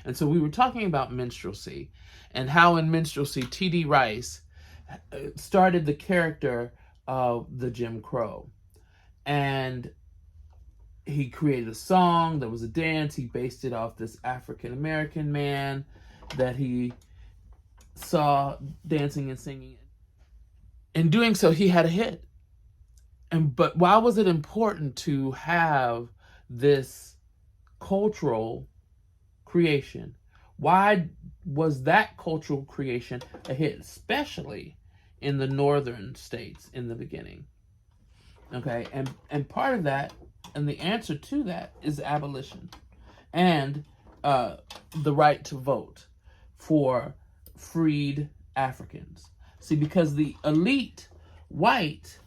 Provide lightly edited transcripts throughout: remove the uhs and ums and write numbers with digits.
And so we were talking about minstrelsy and how in minstrelsy, T.D. Rice started the character of the Jim Crow. And he created a song, there was a dance, he based it off this African-American man that he saw dancing and singing. In doing so, he had a hit. But why was it important to have this cultural creation? Why was that cultural creation a hit, especially in the northern states in the beginning? Okay, and part of that, and the answer to that, is abolition and the right to vote for freed Africans. See, because the elite white,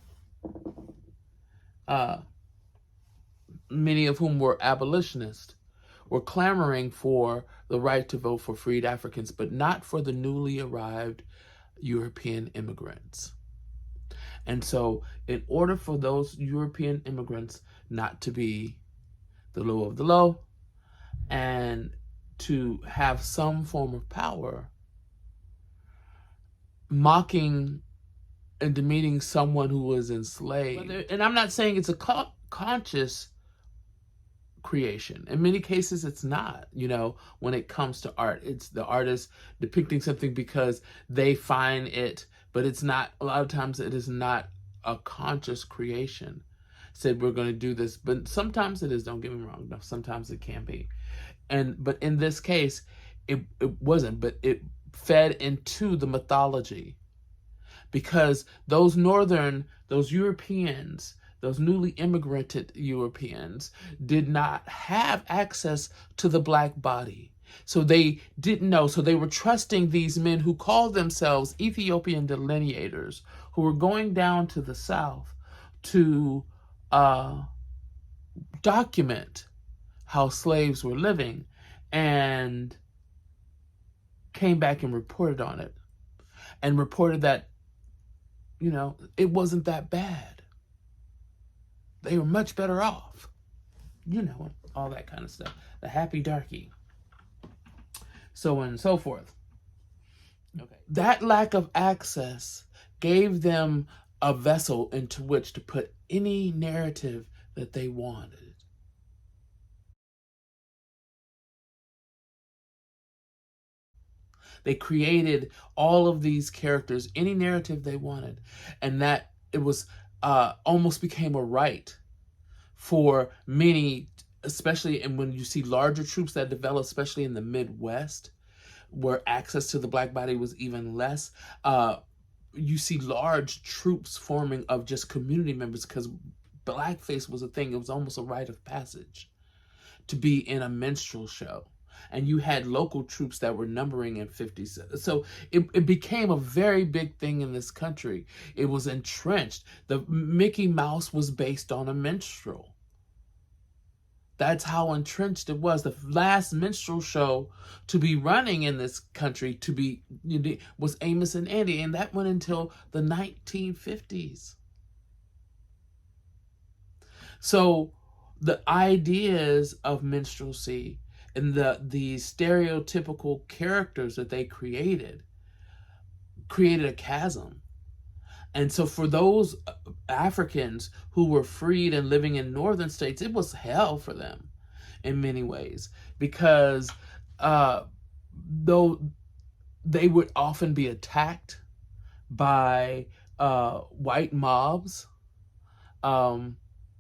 many of whom were abolitionists, were clamoring for the right to vote for freed Africans, but not for the newly arrived European immigrants. And so in order for those European immigrants not to be the low of the low and to have some form of power, mocking and demeaning someone who was enslaved. And I'm not saying it's a conscious creation. In many cases, it's not. When it comes to art, it's the artist depicting something because they find it, but it's not. A lot of times it is not a conscious creation. Said we're going to do this, but sometimes it is. Don't get me wrong. No, sometimes it can be. But in this case, it wasn't. But it fed into the mythology, because those Europeans, those newly immigrated Europeans, did not have access to the black body. So they didn't know. So they were trusting these men who called themselves Ethiopian delineators, who were going down to the South to document how slaves were living, and came back and reported on it, and reported that, it wasn't that bad. They were much better off. All that kind of stuff. The happy darky. So on and so forth. Okay. That lack of access gave them a vessel into which to put any narrative that they wanted. They created all of these characters, any narrative they wanted, and that it was almost became a right for many, especially and when you see larger troops that develop, especially in the Midwest, where access to the black body was even less. You see large troops forming of just community members, because blackface was a thing. It was almost a rite of passage to be in a minstrel show. And you had local troops that were numbering in 50s. So it became a very big thing in this country. It was entrenched. The Mickey Mouse was based on a minstrel. That's how entrenched it was. The last minstrel show to be running in this country was Amos and Andy, and that went until the 1950s. So the ideas of minstrelsy and the stereotypical characters that they created a chasm. And so for those Africans who were freed and living in northern states, it was hell for them in many ways, because though they would often be attacked by white mobs,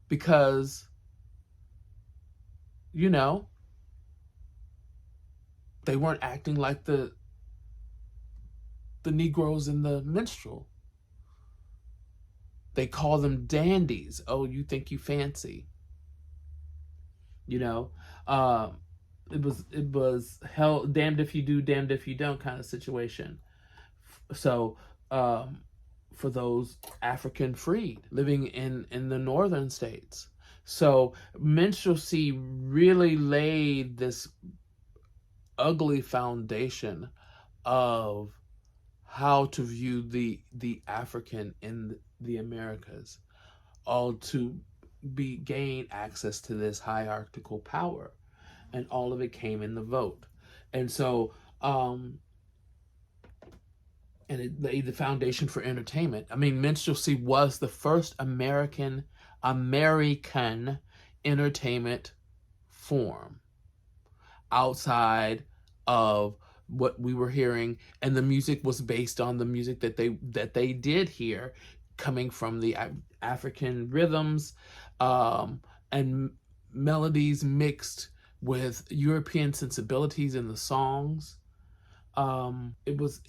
because they weren't acting like the Negroes in the minstrel. They call them dandies. Oh, you think you fancy. It was hell, damned if you do, damned if you don't kind of situation. So for those African freed living in the northern states. So minstrelsy really laid this ugly foundation of how to view the African in the Americas, all to gain access to this hierarchical power, and all of it came in the vote. And so, and it laid the foundation for entertainment. I mean, minstrelsy was the first American entertainment form outside of what we were hearing, and the music was based on the music that they did hear, coming from the African rhythms, and melodies mixed with European sensibilities in the songs. It was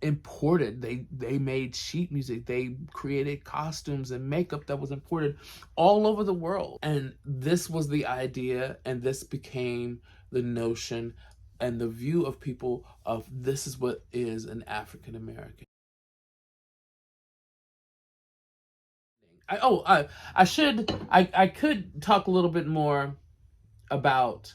imported. They made sheet music. They created costumes and makeup that was imported all over the world. And this was the idea, and this became the notion and the view of people of this is what is an African American. I could talk a little bit more about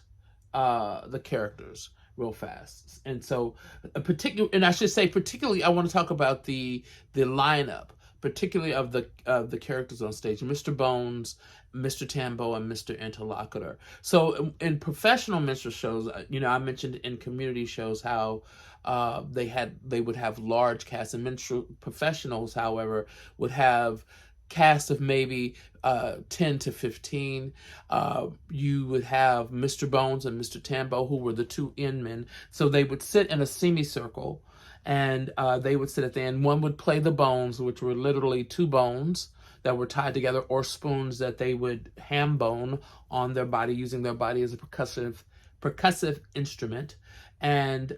the characters real fast. And so, I should say, particularly, I want to talk about the lineup, particularly of the characters on stage: Mr. Bones, Mr. Tambo, and Mr. Interlocutor. So, in professional minstrel shows, I mentioned in community shows how they would have large casts, and minstrel professionals, however, would have cast of maybe 10 to 15. You would have Mr. Bones and Mr. Tambo, who were the two men. So they would sit in a semicircle, and they would sit at the end. One would play the bones, which were literally two bones that were tied together, or spoons that they would ham bone on their body, using their body as a percussive instrument. And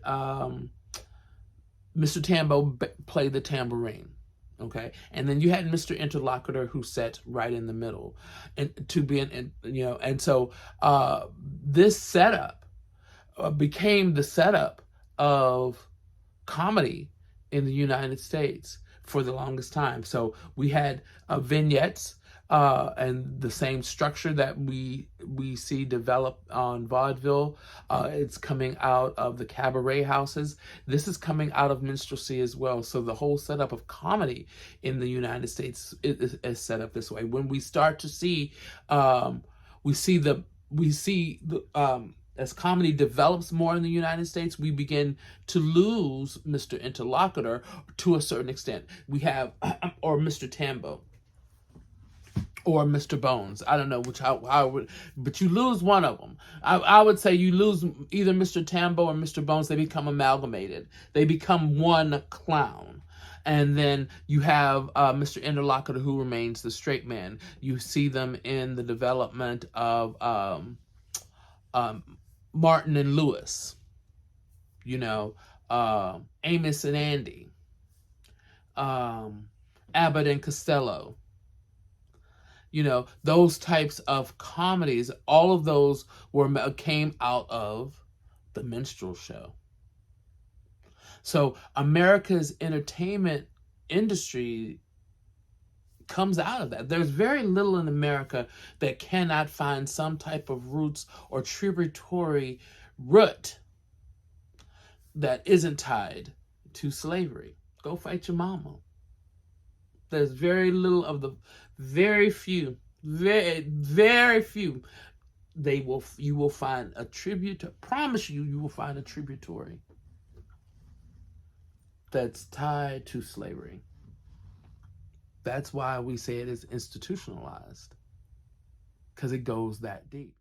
Mr. Tambo played the tambourine. Okay, and then you had Mr. Interlocutor, who sat right in the middle, and to be and so this setup became the setup of comedy in the United States for the longest time. So we had vignettes, and the same structure that we see develop on vaudeville. It's coming out of the cabaret houses. This is coming out of minstrelsy as well. So the whole setup of comedy in the United States is set up this way. When we start to see, we see the as comedy develops more in the United States, we begin to lose Mr. Interlocutor to a certain extent. We have, or Mr. Tambo, or Mr. Bones. I don't know which how would, but you lose one of them. I would say you lose either Mr. Tambo or Mr. Bones. They become amalgamated. They become one clown. And then you have Mr. Interlocutor, who remains the straight man. You see them in the development of Martin and Lewis, Amos and Andy, Abbott and Costello. Those types of comedies, all of those came out of the minstrel show. So America's entertainment industry comes out of that. There's very little in America that cannot find some type of roots or tributary root that isn't tied to slavery. Go fight your mama. There's very little of the very few, very few. You will find a tribute. Promise you will find a tributary that's tied to slavery. That's why we say it is institutionalized, because it goes that deep.